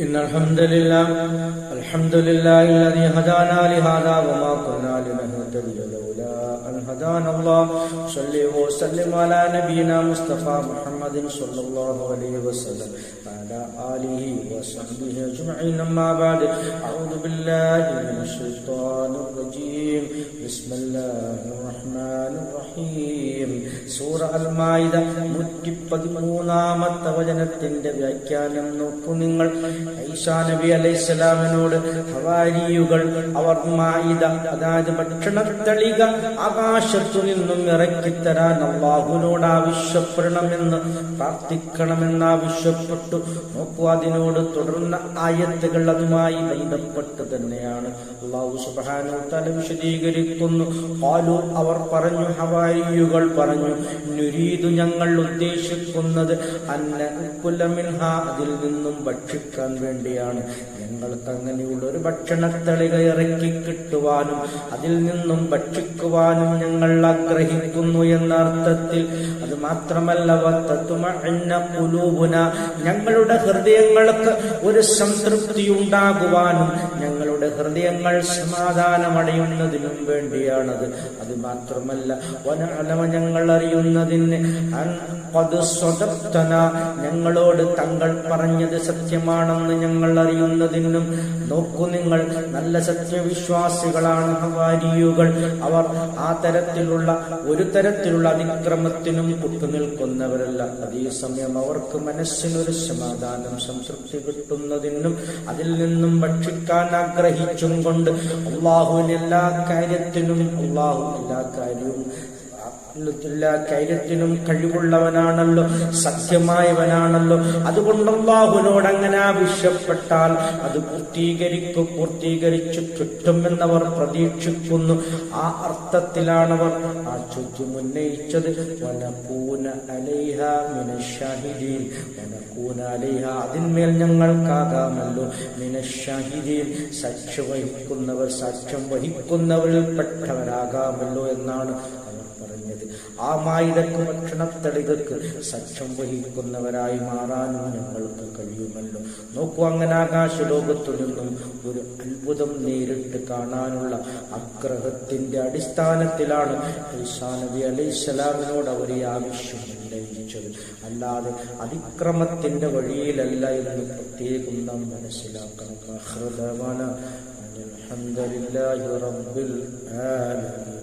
إن الحمد لله الذي هدانا لهذا وما كنا لنهتدي لولا أن هدانا الله صل وسلم على نبينا مصطفى محمد صلى الله عليه وسلم وعلى آله وصحبه أجمعين. أما بعد أعوذ بالله من الشيطان الرجيم. بسم الله الرحمن الرحيم. സൂറ അൽ-മാഇദ 113 വചനത്തിന്റെ വ്യാഖ്യാനം നോക്കൂ നിങ്ങൾ. ഈസാ നബി അലൈഹിസ്സലാമിനോട് ഹവാരിയുകൾ അവർ മാഇദ, അതായത് ഭക്ഷണത്തളിക ആകാശത്തു നിന്നും ഇറക്കിത്തരാൻ അല്ലാഹുവിനോട് ആവശ്യപ്പെടണമെന്ന് പ്രാർത്ഥിക്കണമെന്ന് ആവശ്യപ്പെട്ടു. നോക്കൂ, അതിനോട് തുടർന്ന ആയത്തുകൾ അതുമായി ബന്ധപ്പെട്ട് തന്നെയാണ്. അല്ലാഹു സുബ്ഹാനഹു വ തആല വിശദീകരിക്കുന്നു. ഖാലു, അവർ പറഞ്ഞു, ഹവാരിയുകൾ പറഞ്ഞു, നുരീദു, ഞങ്ങൾ ഉദ്ദേശിക്കുന്നത് അന്നകുല മിൻഹാ, അതിൽ നിന്നും ഭക്ഷിക്കാൻ വേണ്ടിയാണ്. ഞങ്ങൾക്ക് അങ്ങനെയുള്ള ഒരു ഭക്ഷണത്തളിക ഇറക്കി കിട്ടുവാനും അതിൽ നിന്നും ഭക്ഷിക്കുവാനും ഞങ്ങൾ ആഗ്രഹിക്കുന്നു എന്ന അർത്ഥത്തിൽ. അത് മാത്രമല്ല, വതതുമഇന്ന ഖുലൂബുന, ഞങ്ങളുടെ ഹൃദയങ്ങൾക്ക് ഒരു സംതൃപ്തി ഉണ്ടാകുവാനും ഞങ്ങളുടെ ഹൃദയങ്ങൾ സമാധാനമടയുന്നതിനും വേണ്ടിയാണത്. അത് മാത്രമല്ല, വനഅലമ, ഞങ്ങൾ അറിയുന്നതിന്, ഞങ്ങളോട് തങ്ങൾ പറഞ്ഞത് സത്യമാണെന്ന് ഞങ്ങൾ അറിയുന്നതിനും. നോക്കൂ നിങ്ങൾ, നല്ല സത്യവിശ്വാസികളാണ് ഹവാരിയുകൾ. അവർ ആ തരത്തിലുള്ള ഒരു തരത്തിലുള്ള അതിക്രമത്തിനും കൂട്ടുനിൽക്കുന്നവരല്ല. അതേസമയം അവർക്ക് മനസ്സിനൊരു സമാധാനം, സംതൃപ്തി കിട്ടുന്നതിനും അതിൽ നിന്നും ഭക്ഷിക്കാൻ ആഗ്രഹിച്ചും കൊണ്ട് അല്ലാഹുവിന് എല്ലാ കാര്യത്തിനും കഴിവുള്ളവനാണല്ലോ, സത്യമായവനാണല്ലോ. അതുകൊണ്ട് അല്ലാഹുവിനോട് അങ്ങനെ ആവശ്യപ്പെട്ടാൽ അത് പൂർത്തീകരിച്ചു കിട്ടുമെന്നവർ പ്രതീക്ഷിക്കുന്നു. ആ അർത്ഥത്തിലാണവർ ആ ചോദ്യം ഉന്നയിച്ചത്. വനകൂന അലൈഹ മിനശ്ശാഹിദീൻ, വനകൂന അലൈഹ, അതിന്മേൽ ഞങ്ങൾക്കാകാമല്ലോ, മിനശ്ശാഹിദീൻ, സാക്ഷ്യം വഹിക്കുന്നവരിൽ പെട്ടവരാകാമല്ലോ എന്നാണ് പറഞ്ഞത്. ആ മായിദക്ക്, ഭക്ഷണത്തളികൾക്ക് സാക്ഷ്യം വഹിക്കുന്നവരായി മാറാനും ഞങ്ങൾക്ക് കഴിയുമല്ലോ. നോക്കൂ, അങ്ങനെ ആകാശലോകത്തു നിന്നും ഒരു അത്ഭുതം നേരിട്ട് കാണാനുള്ള ആഗ്രഹത്തിന്റെ അടിസ്ഥാനത്തിലാണ് ഈസാ നബി അലൈഹിസ്സലാമിനോട് അവരെ ആവശ്യം ഉന്നയിച്ചത്. അല്ലാതെ അതിക്രമത്തിന്റെ വഴിയിലല്ല എന്ന് പ്രത്യേകം നാം മനസ്സിലാക്കണം. അൽഹംദുലില്ലാഹി റബ്ബിൽ ആലമീൻ.